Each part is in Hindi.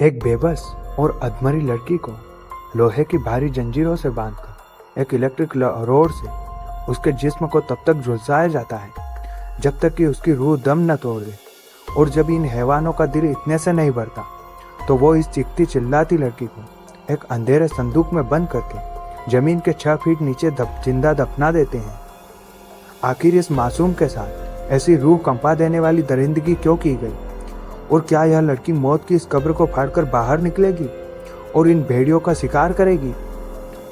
एक बेबस और अधमरी लड़की को लोहे की भारी जंजीरों से बांधकर एक इलेक्ट्रिक रोड से उसके जिस्म को तब तक झुलसाया जाता है जब तक कि उसकी रूह दम न तोड़ दे। और जब इन हैवानों का दिल इतने से नहीं भरता तो वो इस चीखती चिल्लाती लड़की को एक अंधेरे संदूक में बंद करके जमीन के 6 फीट नीचे जिंदा दफना देते हैं। आखिर इस मासूम के साथ ऐसी रूह कंपा देने वाली दरिंदगी क्यों की गई? और क्या यह लड़की मौत की इस कब्र को फाड़कर बाहर निकलेगी और इन भेड़ियों का शिकार करेगी?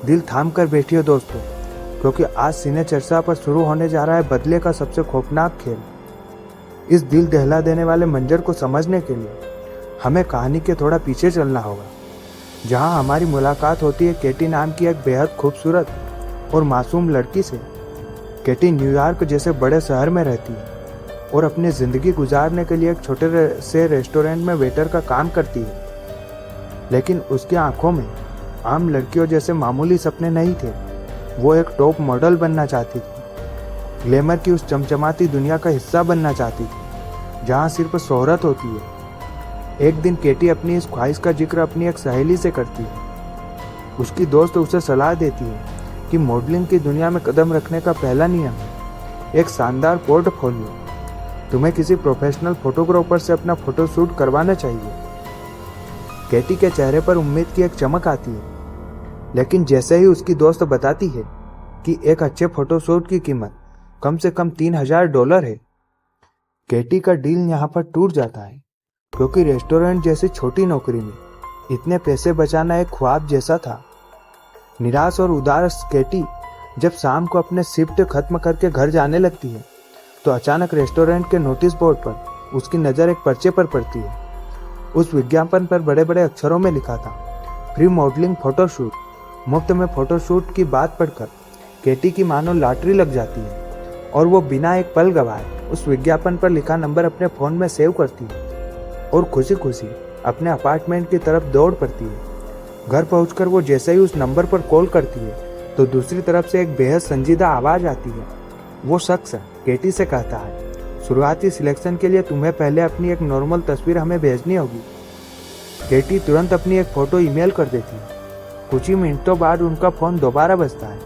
दिल थाम कर बैठिए दोस्तों, क्योंकि आज सीने चर्चा पर शुरू होने जा रहा है बदले का सबसे खौफनाक खेल। इस दिल दहला देने वाले मंजर को समझने के लिए हमें कहानी के थोड़ा पीछे चलना होगा, जहां हमारी मुलाकात होती है केटी नाम की एक बेहद खूबसूरत और मासूम लड़की से। केटी न्यूयॉर्क जैसे बड़े शहर में रहती है और अपनी ज़िंदगी गुजारने के लिए एक छोटे से रेस्टोरेंट में वेटर का काम करती है। लेकिन उसकी आंखों में आम लड़कियों जैसे मामूली सपने नहीं थे। वो एक टॉप मॉडल बनना चाहती थी, ग्लैमर की उस चमचमाती दुनिया का हिस्सा बनना चाहती थी जहाँ सिर्फ शोहरत होती है। एक दिन केटी अपनी इस ख्वाहिश का जिक्र अपनी एक सहेली से करती है। उसकी दोस्त उसे सलाह देती है कि मॉडलिंग की दुनिया में कदम रखने का पहला नियम है एक शानदार पोर्टफोलियो। तुम्हें किसी प्रोफेशनल फोटोग्राफर से अपना फोटोशूट करवाना चाहिए। केटी के चेहरे पर उम्मीद की एक चमक आती है, लेकिन जैसे ही उसकी दोस्त बताती है कि एक अच्छे फोटोशूट की कीमत कम से कम $3000 है, केटी का डील यहाँ पर टूट जाता है। क्योंकि रेस्टोरेंट जैसी छोटी नौकरी में इतने पैसे बचाना एक ख्वाब जैसा था। निराश और उदास केटी जब शाम को अपने शिफ्ट खत्म करके घर जाने लगती है तो अचानक रेस्टोरेंट के नोटिस बोर्ड पर उसकी नज़र एक पर्चे पर पड़ती है। उस विज्ञापन पर बड़े बड़े अक्षरों में लिखा था, फ्री मॉडलिंग फोटोशूट। मुफ्त में फोटोशूट की बात पढ़कर केटी की मानो लॉटरी लग जाती है और वो बिना एक पल गवाए उस विज्ञापन पर लिखा नंबर अपने फ़ोन में सेव करती है और खुशी खुशी अपने अपार्टमेंट की तरफ दौड़ पड़ती है। घर पहुंचकर वो जैसे ही उस नंबर पर कॉल करती है तो दूसरी तरफ से एक बेहद संजीदा आवाज़ आती है। वो शख्स केटी से कहता है, शुरुआती सिलेक्शन के लिए तुम्हें पहले अपनी एक नॉर्मल तस्वीर हमें भेजनी होगी। केटी तुरंत अपनी एक फ़ोटो ईमेल कर देती है। कुछ ही मिनटों बाद उनका फ़ोन दोबारा बजता है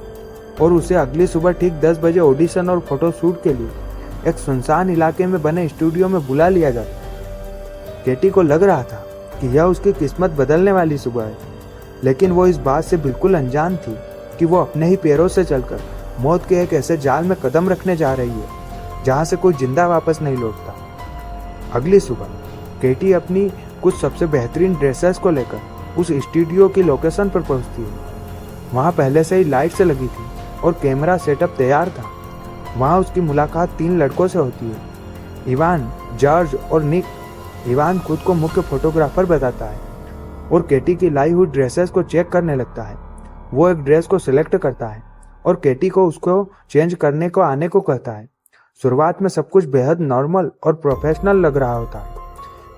और उसे अगली सुबह ठीक 10 बजे ऑडिशन और फोटोशूट के लिए एक सुनसान इलाके में बने स्टूडियो में बुला लिया जाता है। केटी को लग रहा था कि यह उसकी किस्मत बदलने वाली सुबह है, लेकिन वो इस बात से बिल्कुल अनजान थी कि वो अपने ही पैरों से चलकर मौत के एक ऐसे जाल में कदम रखने जा रही है जहाँ से कोई जिंदा वापस नहीं लौटता। अगली सुबह केटी अपनी कुछ सबसे बेहतरीन ड्रेसेस को लेकर उस स्टूडियो की लोकेशन पर पहुँचती है। वहाँ पहले से ही लाइट्स लगी थी और कैमरा सेटअप तैयार था। वहाँ उसकी मुलाकात 3 लड़कों से होती है, इवान, जॉर्ज और निक। इवान खुद को मुख्य फोटोग्राफर बताता है और केटी की लाई हुई ड्रेसेस को चेक करने लगता है। वो एक ड्रेस को सिलेक्ट करता है और केटी को उसको चेंज करने को आने को कहता है। शुरुआत में सब कुछ बेहद नॉर्मल और प्रोफेशनल लग रहा होता है।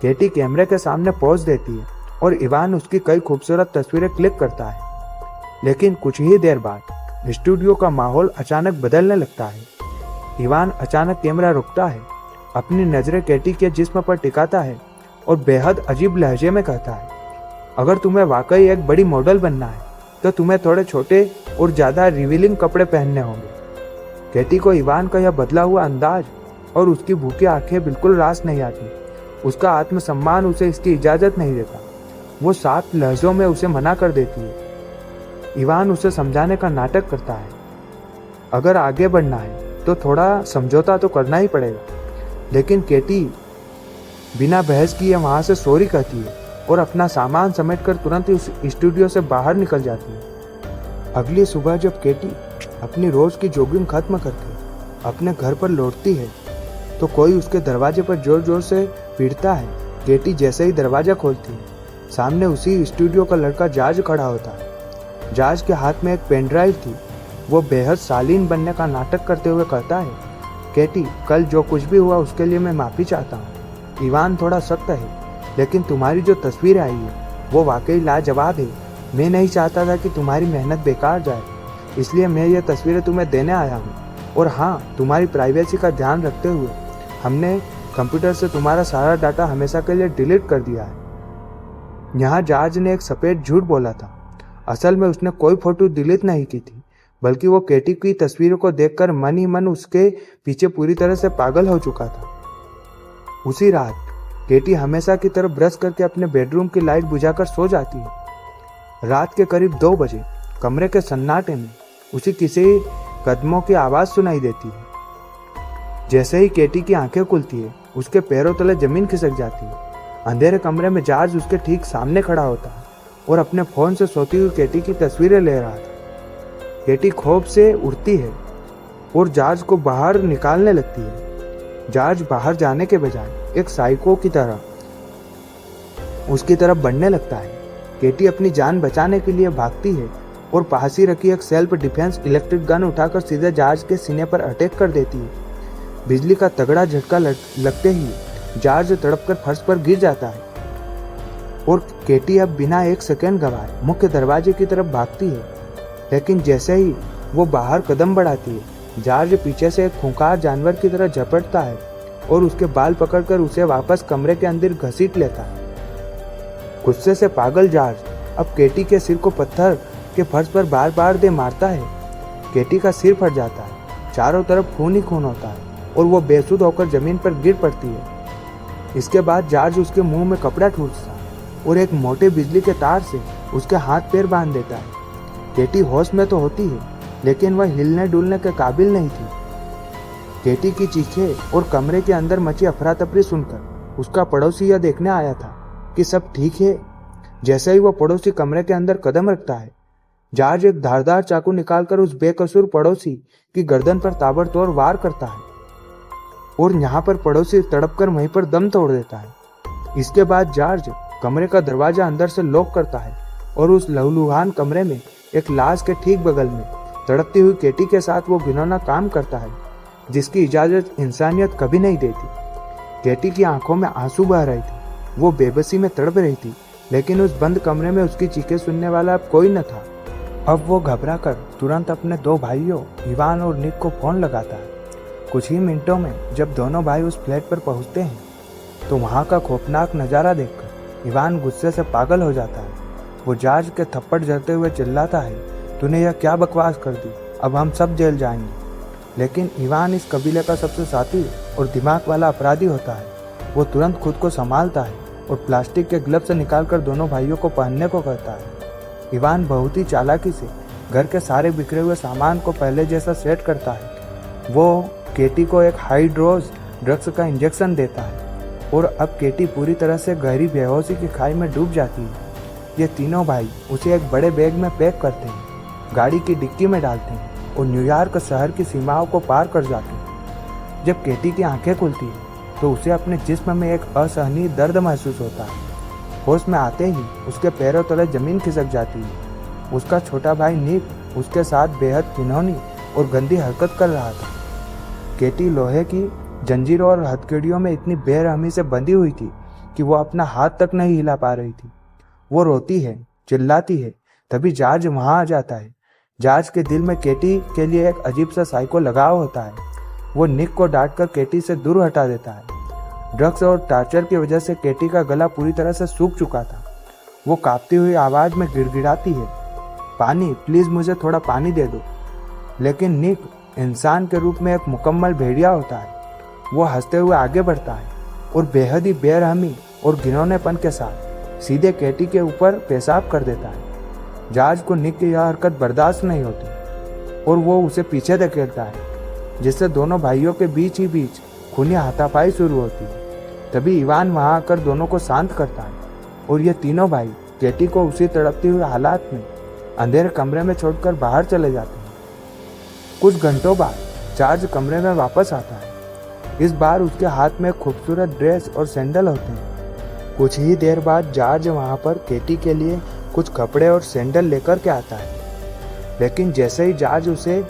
केटी कैमरे के सामने पोज देती है और इवान उसकी कई खूबसूरत तस्वीरें क्लिक करता है। लेकिन कुछ ही देर बाद स्टूडियो का माहौल अचानक बदलने लगता है। इवान अचानक कैमरा रोकता है, अपनी नज़रें केटी के जिस्म पर टिकाता है और बेहद अजीब लहजे में कहता है, अगर तुम्हें वाकई एक बड़ी मॉडल बनना है तो तुम्हें थोड़े छोटे और ज़्यादा रिवीलिंग कपड़े पहनने होंगे। केटी को इवान का यह बदला हुआ अंदाज और उसकी भूखी आंखें बिल्कुल रास नहीं आती। उसका आत्मसम्मान उसे इसकी इजाज़त नहीं देता। वो साफ लहजों में उसे मना कर देती है। इवान उसे समझाने का नाटक करता है, अगर आगे बढ़ना है तो थोड़ा समझौता तो करना ही पड़ेगा। लेकिन केटी बिना बहस किए वहाँ से सॉरी कहती है और अपना सामान समेटकर तुरंत ही उस स्टूडियो से बाहर निकल जाती है। अगली सुबह जब केटी अपनी रोज़ की जॉगिंग खत्म करके अपने घर पर लौटती है तो कोई उसके दरवाजे पर जोर जोर से पीटता है। केटी जैसे ही दरवाज़ा खोलती है, सामने उसी स्टूडियो का लड़का जॉर्ज खड़ा होता है। जॉर्ज के हाथ में एक पेन ड्राइव थी। वो बेहद शालीन बनने का नाटक करते हुए कहता है, केटी, कल जो कुछ भी हुआ उसके लिए मैं माफ़ी चाहता हूँ। इवान थोड़ा सख्त है, लेकिन तुम्हारी जो तस्वीर आई है वो वाकई लाजवाब है। मैं नहीं चाहता था कि तुम्हारी मेहनत बेकार जाए, इसलिए मैं ये तस्वीरें तुम्हें देने आया हूँ। और हाँ, तुम्हारी प्राइवेसी का ध्यान रखते हुए हमने कंप्यूटर से तुम्हारा सारा डाटा हमेशा के लिए डिलीट कर दिया है। यहाँ जॉर्ज ने एक सफेद झूठ बोला था। असल में उसने कोई फोटो डिलीट नहीं की थी, बल्कि वो केटी की तस्वीरों को देखकर मन ही मन उसके पीछे पूरी तरह से पागल हो चुका था। उसी रात केटी हमेशा की तरह ब्रश करके अपने बेडरूम की लाइट बुझाकर सो जाती है। रात के करीब 2 बजे कमरे के सन्नाटे में उसे किसी कदमों की आवाज सुनाई देती है। जैसे ही केटी की आंखें खुलती है, उसके पैरों तले जमीन खिसक जाती है। अंधेरे कमरे में जॉर्ज उसके ठीक सामने खड़ा होता है और अपने फोन से सोती हुई केटी की तस्वीरें ले रहा था। केटी खौफ से उठती है और जॉर्ज को बाहर निकालने लगती है। जॉर्ज बाहर जाने के बजाय एक साइको की तरह उसकी तरफ बढ़ने लगता है। केटी अपनी जान बचाने के लिए भागती है और पास ही रखी एक सेल्फ डिफेंस इलेक्ट्रिक गन उठाकर सीधे जॉर्ज के सीने पर अटैक कर देती है। बिजली का तगड़ा झटका लगते ही जॉर्ज तड़पकर फर्श पर गिर जाता है और केटी अब बिना एक सेकंड गवाए मुख्य दरवाजे की तरफ भागती है। लेकिन जैसे ही वो बाहर कदम बढ़ाती है, जॉर्ज पीछे से एक खूंखार जानवर की तरह झपटता है और उसके बाल पकड़कर उसे वापस कमरे के अंदर घसीट लेता है। गुस्से से पागल जॉर्ज अब केटी के सिर को पत्थर के फर्श पर बार बार दे मारता है। केटी का सिर फट जाता है, चारों तरफ खून ही खून होता है और वो बेसुध होकर जमीन पर गिर पड़ती है। इसके बाद जॉर्ज उसके मुंह में कपड़ा ठूंसता है और एक मोटे बिजली के तार से उसके हाथ पैर बांध देता है। केटी होश में तो होती है, लेकिन वह हिलने डुलने के काबिल नहीं थी। केटी की चीखें और कमरे के अंदर मची अफरा तफरी सुनकर उसका पड़ोसी यह देखने आया था कि सब ठीक है। जैसे ही वो पड़ोसी कमरे के अंदर कदम रखता है, जॉर्ज एक धारदार चाकू निकालकर उस बेकसूर पड़ोसी की गर्दन पर ताबड़तोड़ वार करता है और यहाँ पर पड़ोसी तड़पकर वहीं पर दम तोड़ देता है। इसके बाद जॉर्ज कमरे का दरवाजा अंदर से लॉक करता है और उस लहूलुहान कमरे में एक लाश के ठीक बगल में तड़पती हुई केटी के साथ वो घिनौना काम करता है जिसकी इजाजत इंसानियत कभी नहीं देती। केटी की आंखों में आंसू बह रहे थे, वो बेबसी में तड़प रही थी, लेकिन उस बंद कमरे में उसकी चीखें सुनने वाला अब कोई न था। अब वो घबराकर तुरंत अपने 2 भाइयों इवान और निक को फोन लगाता है। कुछ ही मिनटों में जब दोनों भाई उस फ्लैट पर पहुंचते हैं तो वहां का खौफनाक नज़ारा देखकर इवान गुस्से से पागल हो जाता है। वो जॉर्ज के थप्पड़ जड़ते हुए चिल्लाता है, तूने यह क्या बकवास कर दी, अब हम सब जेल जाएंगे। लेकिन इवान इस कबीले का सबसे साथी और दिमाग वाला अपराधी होता है। वो तुरंत खुद को संभालता है और प्लास्टिक के ग्लव्स निकालकर दोनों भाइयों को पहनने को कहता है। इवान बहुत ही चालाकी से घर के सारे बिखरे हुए सामान को पहले जैसा सेट करता है। वो केटी को एक हाई डोज ड्रग्स का इंजेक्शन देता है और अब केटी पूरी तरह से गहरी बेहोशी की खाई में डूब जाती है। ये तीनों भाई उसे एक बड़े बैग में पैक करते हैं, गाड़ी की डिक्की में डालते हैं और न्यूयॉर्क शहर की सीमाओं को पार कर जाते हैं। जब केटी की आंखें खुलती है तो उसे अपने जिस्म में एक असहनीय दर्द महसूस होता है। होश में आते ही उसके पैरों तले जमीन खिसक जाती है। उसका छोटा भाई निक उसके साथ बेहद घिनौनी और गंदी हरकत कर रहा था। केटी लोहे की जंजीरों और हथकड़ियों में इतनी बेरहमी से बंधी हुई थी कि वो अपना हाथ तक नहीं हिला पा रही थी। वो रोती है, चिल्लाती है, तभी जॉर्ज वहां आ जाता है। जॉर्ज के दिल में केटी के लिए एक अजीब सा साइको लगाव होता है। वो निक को डांटकर केटी से दूर हटा देता है। ड्रग्स और टॉर्चर की वजह से केटी का गला पूरी तरह से सूख चुका था। वो कांपती हुई आवाज में गिड़गिड़ाती है, पानी, प्लीज मुझे थोड़ा पानी दे दो। लेकिन निक इंसान के रूप में एक मुकम्मल भेड़िया होता है। वो हंसते हुए आगे बढ़ता है और बेहद ही बेरहमी और घिनौनेपन के साथ सीधे केटी के ऊपर पेशाब कर देता है। जॉर्ज को निक की यह हरकत बर्दाश्त नहीं होती और वो उसे पीछे धकेलता है, जिससे दोनों भाइयों के बीच ही बीच खूनी हाथापाई शुरू होती है। तभी इवान वहां आकर दोनों को शांत करता है और ये तीनों भाई केटी को उसी तड़पती हुई हालात में अंधेरे कमरे में छोड़कर बाहर चले जाते हैं। कुछ घंटों बाद जॉर्ज कमरे में वापस आता है। इस बार उसके हाथ में खूबसूरत ड्रेस और सैंडल होते हैं। कुछ ही देर बाद जॉर्ज वहां पर केटी के लिए कुछ कपड़े और सैंडल लेकर के आता है। लेकिन जैसे ही जॉर्ज उसे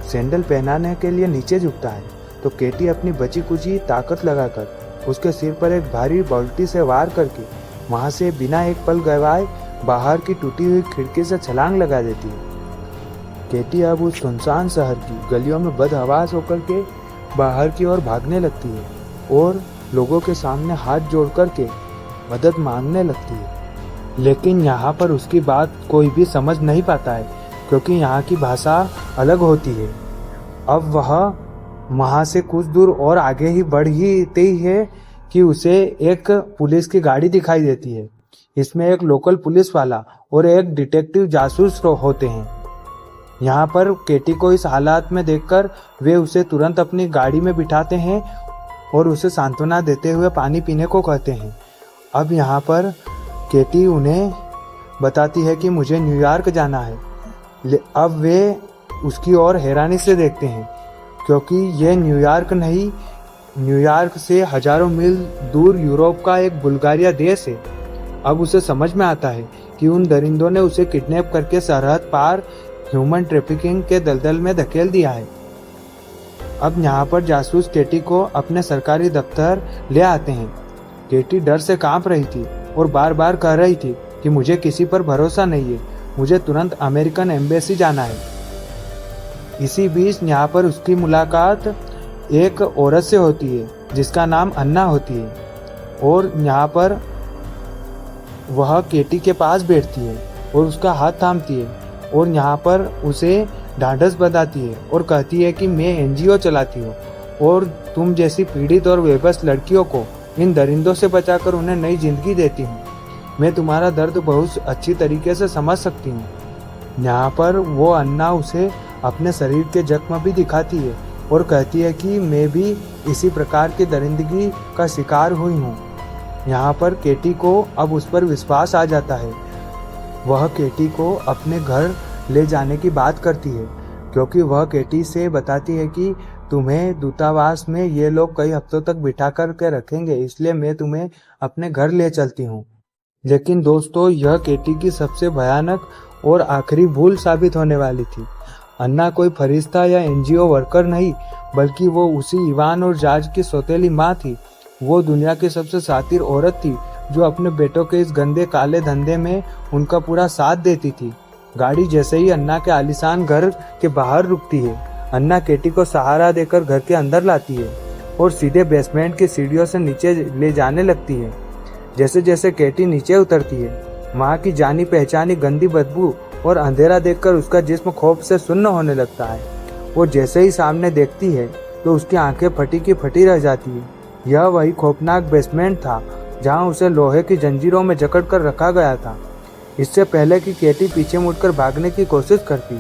सैंडल पहनाने के लिए नीचे झुकता है तो केटी अपनी बची कुची ताकत लगाकर उसके सिर पर एक भारी बाल्टी से वार करके वहां से बिना एक पल गवाए बाहर की टूटी हुई खिड़की से छलांग लगा देती है। केटी अब उस सुनसान शहर की गलियों में बदहवास होकर के बाहर की ओर भागने लगती है और लोगों के सामने हाथ जोड़ कर के मदद मांगने लगती है। लेकिन यहाँ पर उसकी बात कोई भी समझ नहीं पाता है क्योंकि यहाँ की भाषा अलग होती है। अब वह वहाँ से कुछ दूर और आगे ही बढ़ ही है कि उसे एक पुलिस की गाड़ी दिखाई देती है। इसमें एक लोकल पुलिस वाला और एक डिटेक्टिव जासूस होते हैं। यहाँ पर केटी को इस हालात में देखकर वे उसे तुरंत अपनी गाड़ी में बिठाते हैं और उसे सांत्वना देते हुए पानी पीने को कहते हैं। अब यहाँ पर केटी उन्हें बताती है कि मुझे न्यूयॉर्क जाना है। अब वे उसकी ओर हैरानी से देखते हैं क्योंकि ये न्यूयॉर्क नहीं, न्यूयॉर्क से हजारों मील दूर यूरोप का एक बुल्गारिया देश है। अब उसे समझ में आता है कि उन दरिंदों ने उसे किडनैप करके सरहद पार ह्यूमन ट्रैफिकिंग के दलदल में धकेल दिया है। अब यहाँ पर जासूस केटी को अपने सरकारी दफ्तर ले आते हैं। केटी डर से कांप रही थी और बार बार कह रही थी कि मुझे किसी पर भरोसा नहीं है, मुझे तुरंत अमेरिकन एम्बेसी जाना है। इसी बीच यहाँ पर उसकी मुलाकात एक औरत से होती है जिसका नाम अन्ना होती है और यहाँ पर वह केटी के पास बैठती है और उसका हाथ थामती है और यहाँ पर उसे ढांढस बंधाती है और कहती है कि मैं एनजीओ चलाती हूँ और तुम जैसी पीड़ित और बेबस लड़कियों को इन दरिंदों से बचाकर उन्हें नई जिंदगी देती हूँ। मैं तुम्हारा दर्द बहुत अच्छी तरीके से समझ सकती हूँ। यहाँ पर वो अन्ना उसे अपने शरीर के जख्म भी दिखाती है और कहती है कि मैं भी इसी प्रकार की दरिंदगी का शिकार हुई हूँ। यहाँ पर केटी को अब उस पर विश्वास आ जाता है। वह केटी को अपने घर ले जाने की बात करती है क्योंकि वह केटी से बताती है कि तुम्हें दूतावास में ये लोग कई हफ्तों तक बिठा कर के रखेंगे, इसलिए मैं तुम्हें अपने घर ले चलती हूँ। लेकिन दोस्तों, यह केटी की सबसे भयानक और आखिरी भूल साबित होने वाली थी। अन्ना कोई फरिश्ता या एनजीओ वर्कर नहीं, बल्कि वो उसी इवान और जॉर्ज की सौतेली माँ थी। वो दुनिया की सबसे शातिर औरत थी जो अपने बेटों के इस गंदे काले धंधे में उनका पूरा साथ देती थी। गाड़ी जैसे ही अन्ना के आलीशान घर के बाहर रुकती है, अन्ना केटी को सहारा देकर घर के अंदर लाती है और सीधे बेसमेंट की सीढ़ियों से नीचे ले जाने लगती है। जैसे जैसे केटी नीचे उतरती है, माँ की जानी पहचानी गंदी बदबू और अंधेरा देखकर उसका जिस्म खौफ से सुन्न होने लगता है। वो जैसे ही सामने देखती है तो उसकी आंखें फटी की फटी रह जाती है। यह वही खौफनाक बेसमेंट था जहाँ उसे लोहे की जंजीरों में जकड़ कर रखा गया था। इससे पहले कि केटी पीछे मुड़कर भागने की कोशिश करती,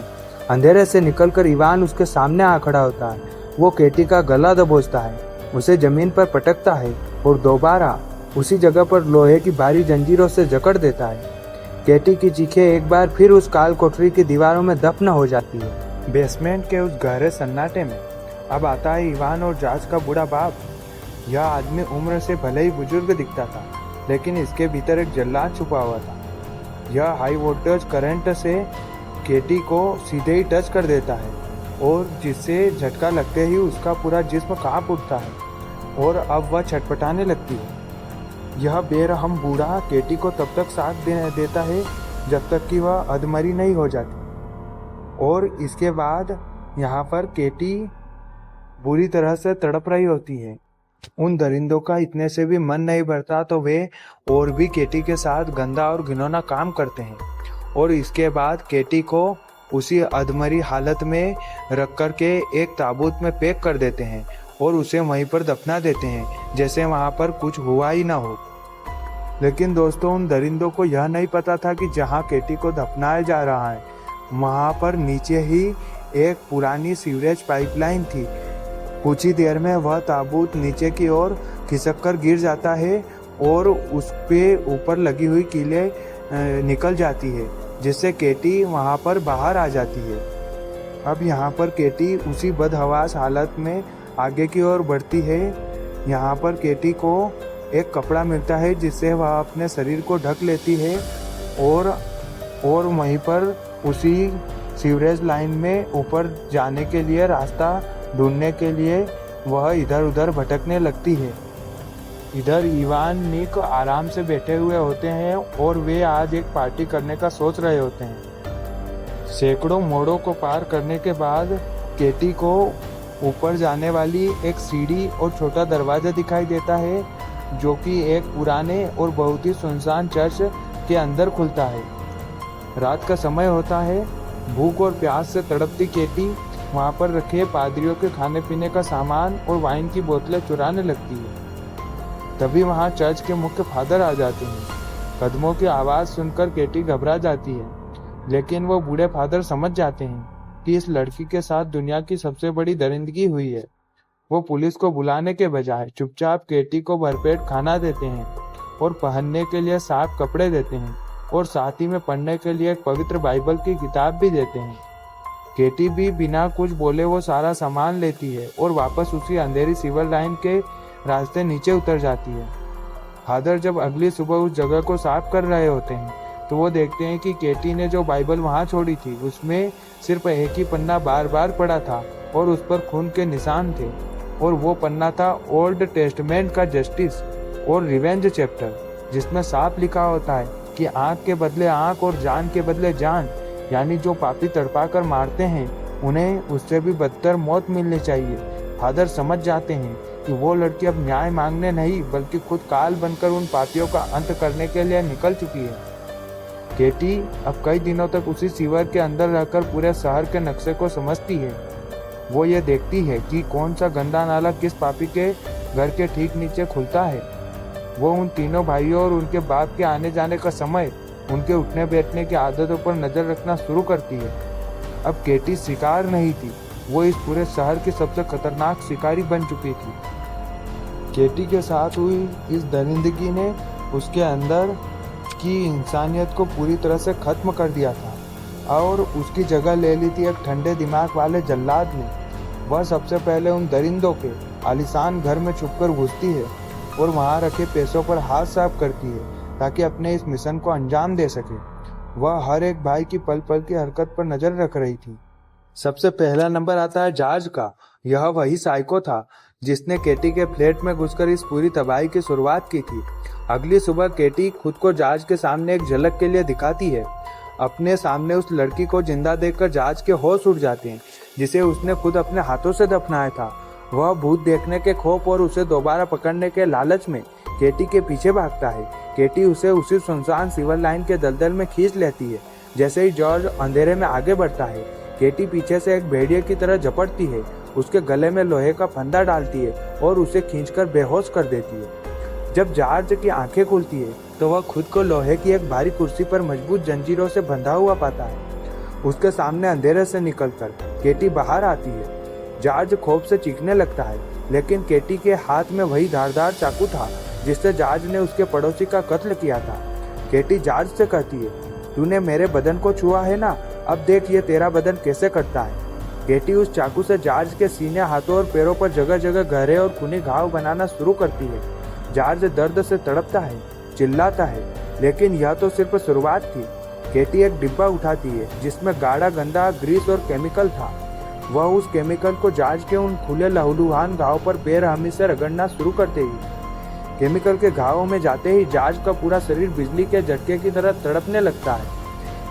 अंधेरे से निकलकर इवान उसके सामने आ खड़ा होता है। वो केटी का गला दबोचता है, उसे जमीन पर पटकता है और दोबारा उसी जगह पर लोहे की भारी जंजीरों से जकड़ देता है। केटी की चीखें एक बार फिर उस काल कोठरी की दीवारों में दफन हो जाती है। बेसमेंट के उस गहरे सन्नाटे में अब आता है इवान और जॉर्ज का बूढ़ा बाप। यह आदमी उम्र से भले ही बुजुर्ग दिखता था, लेकिन इसके भीतर एक जल्लाद छुपा हुआ था। यह हाई वोल्टेज करंट से केटी को सीधे ही टच कर देता है और जिससे झटका लगते ही उसका पूरा जिस्म कांप उठता है और अब वह छटपटाने लगती है। यह बेरहम बूढ़ा केटी को तब तक साथ देता है जब तक कि वह अधमरी नहीं हो जाती और इसके बाद यहाँ पर केटी बुरी तरह से तड़प रही होती है। उन दरिंदों का इतने से भी मन नहीं भरता तो वे और भी केटी के साथ गंदा और घिनौना काम करते हैं और इसके बाद केटी को उसी अधमरी हालत में रख कर के एक ताबूत में पैक कर देते हैं और उसे वहीं पर दफना देते हैं जैसे वहां पर कुछ हुआ ही ना हो। लेकिन दोस्तों, उन दरिंदों को यह नहीं पता था कि जहां केटी को दफनाया जा रहा है वहां पर नीचे ही एक पुरानी सीवरेज पाइपलाइन थी। कुछ ही देर में वह ताबूत नीचे की ओर खिसक कर गिर जाता है और उस पे ऊपर लगी हुई कीलें निकल जाती है, जिससे केटी वहां पर बाहर आ जाती है। अब यहाँ पर केटी उसी बदहवास हालत में आगे की ओर बढ़ती है। यहाँ पर केटी को एक कपड़ा मिलता है जिससे वह अपने शरीर को ढक लेती है और वहीं पर उसी सीवरेज लाइन में ऊपर जाने के लिए रास्ता ढूंढने के लिए वह इधर उधर भटकने लगती है। इधर इवान निक आराम से बैठे हुए होते हैं और वे आज एक पार्टी करने का सोच रहे होते हैं। सैकड़ों मोड़ों को पार करने के बाद केटी को ऊपर जाने वाली एक सीढ़ी और छोटा दरवाजा दिखाई देता है जो कि एक पुराने और बहुत ही सुनसान चर्च के अंदर खुलता है। रात का समय होता है। भूख और प्यास से तड़पती केटी वहां पर रखे पादरियों के खाने पीने का सामान और वाइन की बोतलें चुराने लगती है। तभी वहां चर्च के मुख्य फादर आ जाते हैं। कदमों की आवाज सुनकर केटी घबरा जाती है, लेकिन वो बूढ़े फादर समझ जाते हैं कि इस लड़की के साथ दुनिया की सबसे बड़ी दरिंदगी हुई है। वो पुलिस को बुलाने के बजाय चुपचाप केटी को भरपेट खाना देते हैं और पहनने के लिए साफ कपड़े देते हैं और साथ ही में पढ़ने के लिए एक पवित्र बाइबल की किताब भी देते हैं। केटी भी बिना कुछ बोले वो सारा सामान लेती है और वापस उसी अंधेरी सिविल लाइन के रास्ते नीचे उतर जाती है। फादर जब अगली सुबह उस जगह को साफ कर रहे होते हैं तो वो देखते हैं कि केटी ने जो बाइबल वहां छोड़ी थी उसमें सिर्फ एक ही पन्ना बार बार पड़ा था और उस पर खून के निशान थे, और वो पन्ना था ओल्ड टेस्टमेंट का जस्टिस और रिवेंज चैप्टर, जिसमें साफ लिखा होता है कि आंख के बदले आंख और जान के बदले जान, यानी जो पापी तड़पा कर मारते हैं उन्हें उससे भी बदतर मौत मिलनी चाहिए। फादर समझ जाते हैं कि वो लड़की अब न्याय मांगने नहीं बल्कि खुद काल बनकर उन पापियों का अंत करने के लिए निकल चुकी है। केटी अब कई दिनों तक उसी सीवर के अंदर रहकर पूरे शहर के नक्शे को समझती है। वो ये देखती है कि कौन सा गंदा नाला किस पापी के घर के ठीक नीचे खुलता है। वो उन तीनों भाइयों और उनके बाप के आने जाने का समय, उनके उठने बैठने की आदतों पर नजर रखना शुरू करती है। अब केटी शिकार नहीं थी, वो इस पूरे शहर की सबसे खतरनाक शिकारी बन चुकी थी। केटी के साथ हुई इस दरिंदगी ने उसके अंदर की इंसानियत को पूरी तरह से खत्म कर दिया था और उसकी जगह ले ली थी एक ठंडे दिमाग वाले जल्लाद ने। वह सबसे पहले उन दरिंदों के आलीशान घर में छुपकर घुसती है और वहां रखे पैसों पर हाथ साफ करती है ताकि अपने इस मिशन को अंजाम दे सके। वह हर एक भाई की पल पल की हरकत पर नजर रख रही थी। सबसे पहला नंबर आता है जॉर्ज का। यह वही साइको था जिसने केटी के फ्लैट में घुसकर इस पूरी तबाही की शुरुआत की थी। अगली सुबह केटी खुद को जॉर्ज के सामने एक झलक के लिए दिखाती है। अपने सामने उस लड़की को जिंदा देखकर जॉर्ज के होश उड़ जाते हैं, जिसे उसने खुद अपने हाथों से दफनाया था। वह भूत देखने के खौफ और उसे दोबारा पकड़ने के लालच में केटी के पीछे भागता है। केटी उसे उसी सुनसान सिविल लाइन के दलदल में खींच लेती है। जैसे ही जॉर्ज अंधेरे में आगे बढ़ता है, केटी पीछे से एक भेड़िए की तरह झपटती है, उसके गले में लोहे का फंदा डालती है और उसे खींचकर बेहोश कर देती है। जब जॉर्ज की आंखें खुलती है तो वह खुद को लोहे की एक भारी कुर्सी पर मजबूत जंजीरों से बंधा हुआ पाता है। उसके सामने अंधेरे से निकलकर केटी बाहर आती है। जॉर्ज खौफ से चीखने लगता है, लेकिन केटी के हाथ में वही धारदार चाकू था जिससे जॉर्ज ने उसके पड़ोसी का कत्ल किया था। केटी जॉर्ज से कहती है, तूने मेरे बदन को छुआ है ना, अब देख ये तेरा बदन कैसे कटता है। केटी उस चाकू से जॉर्ज के सीने, हाथों और पैरों पर जगह जगह गहरे और खूनी घाव बनाना शुरू करती है। जॉर्ज दर्द से तड़पता है, चिल्लाता है, लेकिन यह तो सिर्फ शुरुआत थी। केटी एक डिब्बा उठाती है जिसमें गाढ़ा गंदा ग्रीस और केमिकल था। वह उस केमिकल को जॉर्ज के उन खुले लहूलुहान घाव पर बेरहमी से रगड़ना शुरू करते ही केमिकल के घावों में जाते ही जॉर्ज का पूरा शरीर बिजली के झटके की तरह तड़पने लगता है।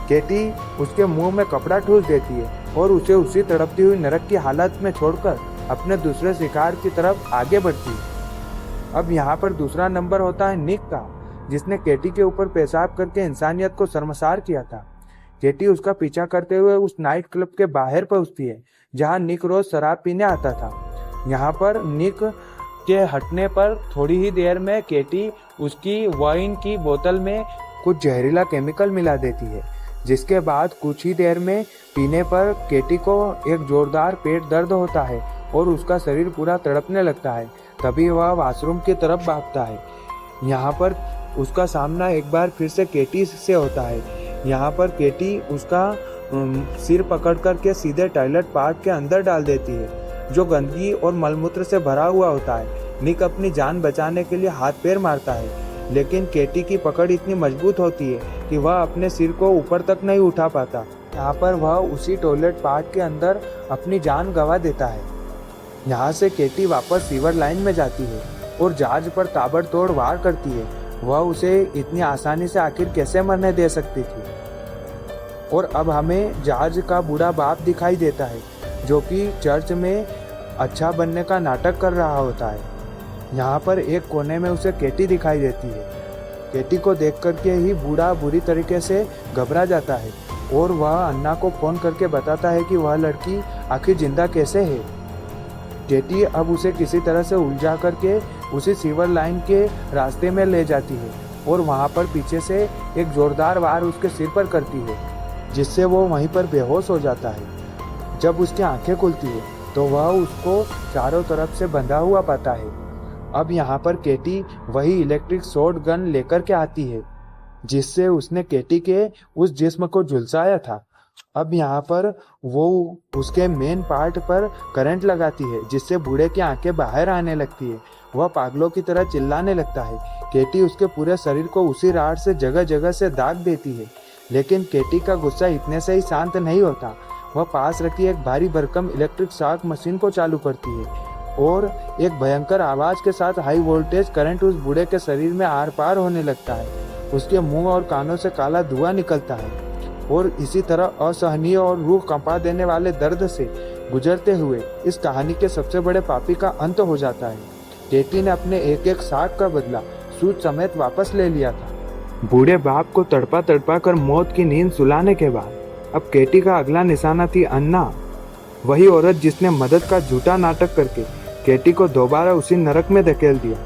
केटी उसके मुंह में कपड़ा ठूस देती है और उसे उसी तड़पती हुई नरक की हालत में छोड़कर अपने दूसरे शिकार की तरफ आगे बढ़ती है। अब यहाँ पर दूसरा नंबर होता है निक का, जिसने केटी के ऊपर पेशाब करके इंसानियत को शर्मसार किया था। केटी उसका पीछा करते हुए उस नाइट क्लब के बाहर पहुंचती है जहां निक रोज शराब पीने आता था। यहाँ पर निक के हटने पर थोड़ी ही देर में केटी उसकी वाइन की बोतल में कुछ जहरीला केमिकल मिला देती है, जिसके बाद कुछ ही देर में पीने पर केटी को एक जोरदार पेट दर्द होता है और उसका शरीर पूरा तड़पने लगता है। तभी वह वॉशरूम की तरफ भागता है। यहाँ पर उसका सामना एक बार फिर से केटी से होता है। यहाँ पर केटी उसका सिर पकड़ कर के सीधे टॉयलेट पार्क के अंदर डाल देती है, जो गंदगी और मलमूत्र से भरा हुआ होता है। निक अपनी जान बचाने के लिए हाथ पैर मारता है, लेकिन केटी की पकड़ इतनी मजबूत होती है कि वह अपने सिर को ऊपर तक नहीं उठा पाता। यहाँ पर वह उसी टॉयलेट पार्क के अंदर अपनी जान गंवा देता है। यहाँ से केटी वापस सीवर लाइन में जाती है और जॉर्ज पर ताबड़तोड़ वार करती है। वह उसे इतनी आसानी से आखिर कैसे मरने दे सकती थी। और अब हमें जॉर्ज का बूढ़ा बाप दिखाई देता है, जो कि चर्च में अच्छा बनने का नाटक कर रहा होता है। यहाँ पर एक कोने में उसे केटी दिखाई देती है। केटी को देख करके ही बूढ़ा बुरी तरीके से घबरा जाता है और वह अन्ना को फोन करके बताता है कि वह लड़की आखिर जिंदा कैसे है। केटी अब उसे किसी तरह से उलझा करके उसी सीवर लाइन के रास्ते में ले जाती है और वहां पर पीछे से एक जोरदार वार उसके सिर पर करती है, जिससे वो वहीं पर बेहोश हो जाता है। जब उसकी आंखें खुलती है तो वह उसको चारों तरफ से बंधा हुआ पाता है। अब यहाँ पर केटी वही इलेक्ट्रिक शॉट गन लेकर के आती है जिससे उसने केटी के उस जिस्म को झुलसाया था। अब यहाँ पर वो उसके मेन पार्ट पर करंट लगाती है जिससे बूढ़े की आंखें बाहर आने लगती है। वह पागलों की तरह चिल्लाने लगता है। केटी उसके पूरे शरीर को उसी राड से जगह जगह से दाग देती है, लेकिन केटी का गुस्सा इतने से ही शांत नहीं होता। वह पास रखी एक भारी भरकम इलेक्ट्रिक शॉक मशीन को चालू करती है और एक भयंकर आवाज के साथ हाई वोल्टेज करंट उस बूढ़े के शरीर में आर पार होने लगता है। उसके मुंह और कानों से काला धुआं निकलता है और इसी तरह असहनीय और रूह कंपा देने वाले दर्द से गुजरते हुए इस कहानी के सबसे बड़े पापी का अंत हो जाता है। केटी ने अपने एक एक साख का बदला सूद समेत वापस ले लिया था। बूढ़े बाप को तड़पा तड़पा कर मौत की नींद सुलाने के बाद अब केटी का अगला निशाना थी अन्ना, वही औरत जिसने मदद का झूठा नाटक करके केटी को दोबारा उसी नरक में धकेल दिया।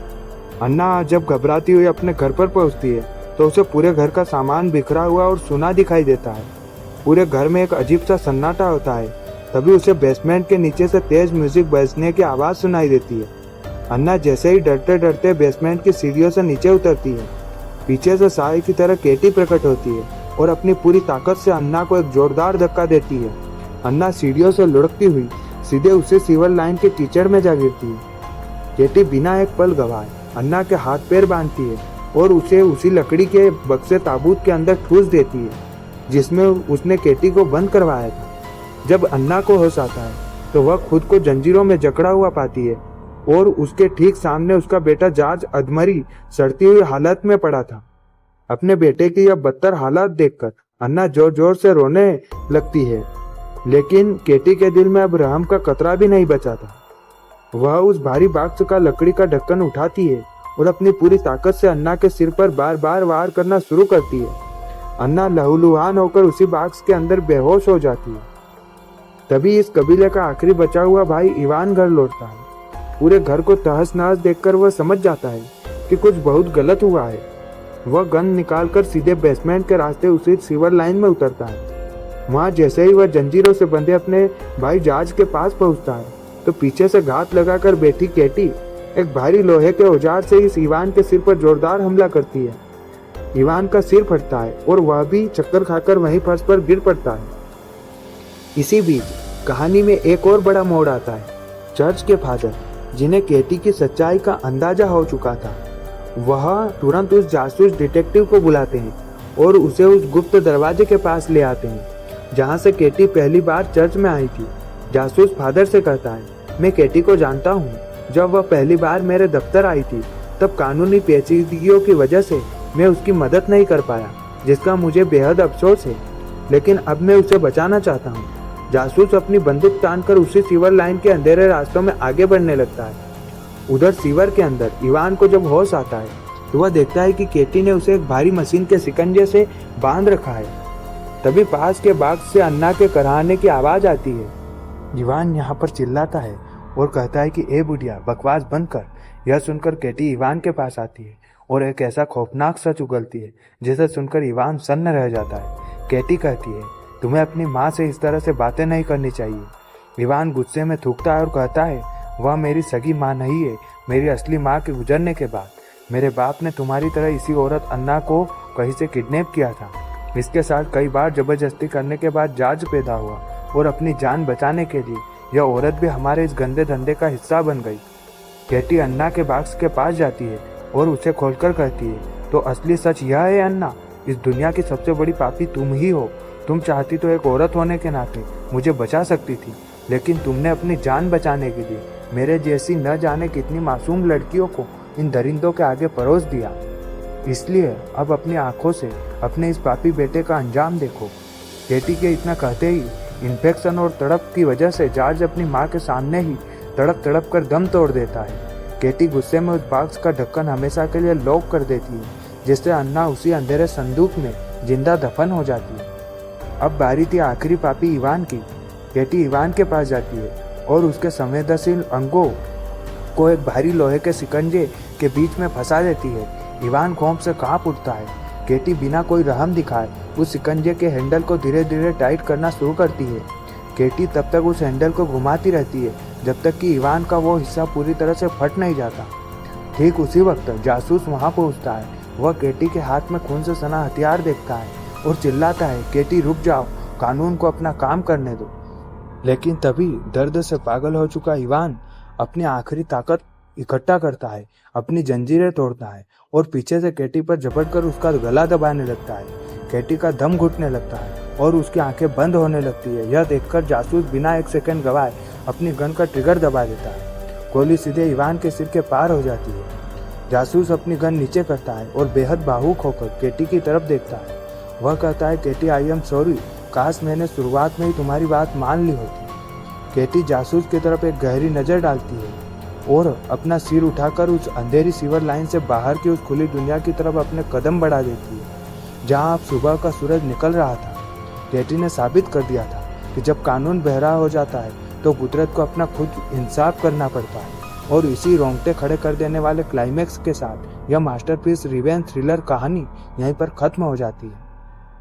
अन्ना जब घबराती हुई अपने घर पर पहुंचती है तो उसे पूरे घर का सामान बिखरा हुआ और सुना दिखाई देता है। पूरे घर में एक अजीब सा सन्नाटा होता है। तभी उसे बेसमेंट के नीचे से तेज म्यूजिक बजने की आवाज सुनाई देती है। अन्ना जैसे ही डरते डरते बेसमेंट की सीढ़ियों से नीचे उतरती है, पीछे से साए की तरह केटी प्रकट होती है और अपनी पूरी ताकत से अन्ना को एक जोरदार धक्का देती है। अन्ना सीढ़ियों से लुढ़कती हुई सीधे उसी सीवर लाइन के कीचड़ में जा गिरती है। केटी बिना एक पल गवाए अन्ना के हाथ पैर बांधती है और उसे उसी लकड़ी के बक्से ताबूत के अंदर ठूस देती है जिसमें उसने केटी को बंद करवाया था। जब अन्ना को होश आता है तो वह खुद को जंजीरों में जकड़ा हुआ पाती है और उसके ठीक सामने उसका बेटा जॉर्ज अधमरी सड़ती हुई हालत में पड़ा था। अपने बेटे की यह बदतर हालत देखकर अन्ना जोर जोर से रोने लगती है, लेकिन केटी के दिल में अब रहम का कतरा भी नहीं बचा था। वह उस भारी बॉक्स का लकड़ी का ढक्कन उठाती है और अपनी पूरी ताकत से अन्ना के सिर पर बार बार वार करना शुरू करती है। अन्ना लहूलुहान होकर उसी बॉक्स के अंदर बेहोश हो जाती है। तभी इस कबीले का आखिरी बचा हुआ भाई इवान घर लौटता है। पूरे घर को तहस नहस देखकर वह समझ जाता है कि कुछ बहुत गलत हुआ है। वह गन निकालकर सीधे बेसमेंट के रास्ते उसी सीवर लाइन में उतरता है। वहां जैसे ही वह जंजीरों से बंधे अपने भाई जॉर्ज के पास पहुंचता है तो पीछे से घात लगाकर बैठी केटी एक भारी लोहे के औजार से इस इवान के सिर पर जोरदार हमला करती है। इवान का सिर फटता है और वह भी चक्कर खाकर वहीं फर्श पर गिर पड़ता है। इसी बीच कहानी में एक और बड़ा मोड़ आता है। चर्च के फादर, जिन्हें केटी की सच्चाई का अंदाजा हो चुका था, वह तुरंत उस जासूस डिटेक्टिव को बुलाते हैं और उसे उस गुप्त दरवाजे के पास ले आते हैं जहां से केटी पहली बार चर्च में आई थी। जासूस फादर से कहता है, मैं केटी को जानता हूँ। जब वह पहली बार मेरे दफ्तर आई थी तब कानूनी पेचीदगियों की वजह से मैं उसकी मदद नहीं कर पाया, जिसका मुझे बेहद अफसोस है, लेकिन अब मैं उसे बचाना चाहता हूँ। जासूस अपनी बंदूक तानकर उसी सीवर लाइन के अंधेरे रास्तों में आगे बढ़ने लगता है। उधर सीवर के अंदर इवान को जब होश आता है तो वह देखता है कि केटी ने उसे एक भारी मशीन के शिकंजे से बांध रखा है। तभी पास के बाग से अन्ना के कराहने की आवाज आती है। इवान यहाँ पर चिल्लाता है और कहता है कि ए बुढ़िया, बकवास बंद कर। यह सुनकर केटी इवान के पास आती है और एक ऐसा खौफनाक सच उगलती है जिसे सुनकर इवान सन्न रह जाता है। केटी कहती है, तुम्हें अपनी माँ से इस तरह से बातें नहीं करनी चाहिए। इवान गुस्से में थूकता है और कहता है, वह मेरी सगी माँ नहीं है। मेरी असली माँ के गुजरने के बाद मेरे बाप ने तुम्हारी तरह इसी औरत अन्ना को कहीं से किडनैप किया था। इसके साथ कई बार जबरदस्ती करने के बाद जॉर्ज पैदा हुआ और अपनी जान बचाने के लिए यह औरत भी हमारे इस गंदे धंधे का हिस्सा बन गई। केटी अन्ना के बॉक्स के पास जाती है और उसे खोलकर कहती है, तो असली सच यह है अन्ना, इस दुनिया की सबसे बड़ी पापी तुम ही हो। तुम चाहती तो एक औरत होने के नाते मुझे बचा सकती थी, लेकिन तुमने अपनी जान बचाने के लिए मेरे जैसी न जाने कितनी मासूम लड़कियों को इन दरिंदों के आगे परोस दिया। इसलिए अब अपनी आंखों से अपने इस पापी बेटे का अंजाम देखो। केटी के इतना कहते ही इन्फेक्शन और तड़प की वजह से जॉर्ज अपनी माँ के सामने ही तड़प तड़प कर दम तोड़ देता है। केटी गुस्से में उस बॉक्स का ढक्कन हमेशा के लिए लॉक कर देती है, जिससे अन्ना उसी अंधेरे संदूक में जिंदा दफन हो जाती है। अब बारी थी आखिरी पापी इवान की। केटी इवान के पास जाती है और उसके संवेदनशील अंगों को एक भारी लोहे के शिकंजे के बीच में फंसा देती है। इवान खौफ से कांप उठता है। केटी बिना कोई रहम दिखाए उस शिकंजे के हैंडल को धीरे धीरे टाइट करना शुरू करती है। केटी तब तक उस हैंडल को घुमाती रहती है जब तक कि इवान का वो हिस्सा पूरी तरह से फट नहीं जाता। ठीक उसी वक्त जासूस वहां पहुंचता है। वह केटी के हाथ में खून से सना हथियार देखता है और चिल्लाता है, केटी रुक जाओ, कानून को अपना काम करने दो। लेकिन तभी दर्द से पागल हो चुका इवान अपनी आखिरी ताकत इकट्ठा करता है, अपनी जंजीरें तोड़ता है और पीछे से केटी पर झपटकर उसका गला दबाने लगता है। केटी का दम घुटने लगता है और उसकी आंखें बंद होने लगती है। यह देखकर जासूस बिना एक सेकंड गवाए अपनी गन का ट्रिगर दबा देता है। गोली सीधे इवान के सिर के पार हो जाती है। जासूस अपनी गन नीचे करता है और बेहद भावुक होकर केटी की तरफ देखता है। वह कहता है, केटी आई एम सॉरी, काश मैंने शुरुआत में ही तुम्हारी बात मान ली होती। केटी जासूस की तरफ एक गहरी नजर डालती है और अपना सिर उठाकर उस अंधेरी सीवर लाइन से बाहर की उस खुली दुनिया की तरफ अपने कदम बढ़ा देती है जहां अब सुबह का सूरज निकल रहा था। केटी ने साबित कर दिया था कि जब कानून बहरा हो जाता है तो कुदरत को अपना खुद इंसाफ करना पड़ता है। और इसी रोंगटे खड़े कर देने वाले क्लाइमैक्स के साथ यह मास्टरपीस रिवेंज थ्रिलर कहानी यहीं पर खत्म हो जाती है।